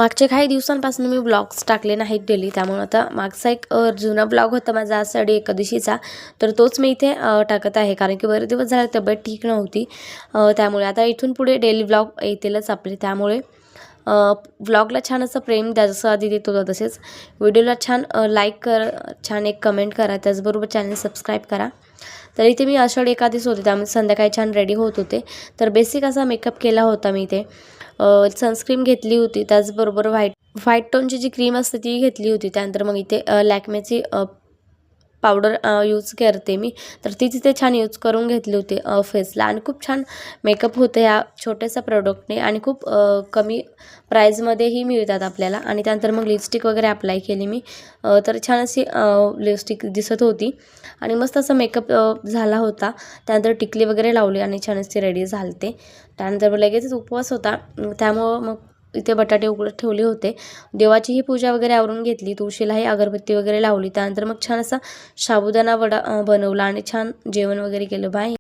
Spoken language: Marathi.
मागच्या काही दिवसांपासून मी ब्लॉग्स टाकले नाहीत डेली, त्यामुळे आता मागचा एक जुना ब्लॉग होता माझा आषाढी एकादशीचा, तर तोच मी इथे टाकत आहे. कारण की बरेच दिवस झाले तब्येत ठीक नव्हती, त्यामुळे आता इथून पुढे डेली ब्लॉग येतीलच आपले. त्यामुळे ब्लॉगला छान असं प्रेम द्या, जसं आधी देत होतं तसेच. व्हिडिओला छान लाईक कर, छान एक कमेंट करा, त्याचबरोबर चॅनल सबस्क्राईब करा. तर इथे मी आषाढी एकादशी होते, त्यामुळे संध्याकाळी छान रेडी होत होते. तर बेसिक असा मेकअप केला होता मी इथे. सनस्क्रीन घेतली होती, त्याचबरोबर व्हाईट टोनची जी क्रीम असते ती घेतली होती. त्यानंतर मग इथे लॅक्मेची पावडर यूज करते मी, तर ती तिथे छान यूज करून घेतली होती फेसला. आणि खूप छान मेकअप होतं या छोट्याशा प्रोडक्टने, आणि खूप कमी प्राईजमध्येही मिळतात आपल्याला. आणि त्यानंतर मग लिपस्टिक वगैरे अप्लाय केली मी, तर छान अशी लिपस्टिक दिसत होती आणि मस्त असा मेकअप झाला होता. त्यानंतर टिकली वगैरे लावली आणि छान अशी रेडी झालते. त्यानंतर लगेचच उपवास होता, त्यामुळं मग इथे बटाटे उकडत ठेवले होते. देवाचीही पूजा वगैरे आवरून घेतली, तुळशीलाही अगरबत्ती वगैरे लावली. त्यानंतर मग छान असा साबुदाणा वडा बनवला आणि छान जेवण वगैरे केलं. बाय.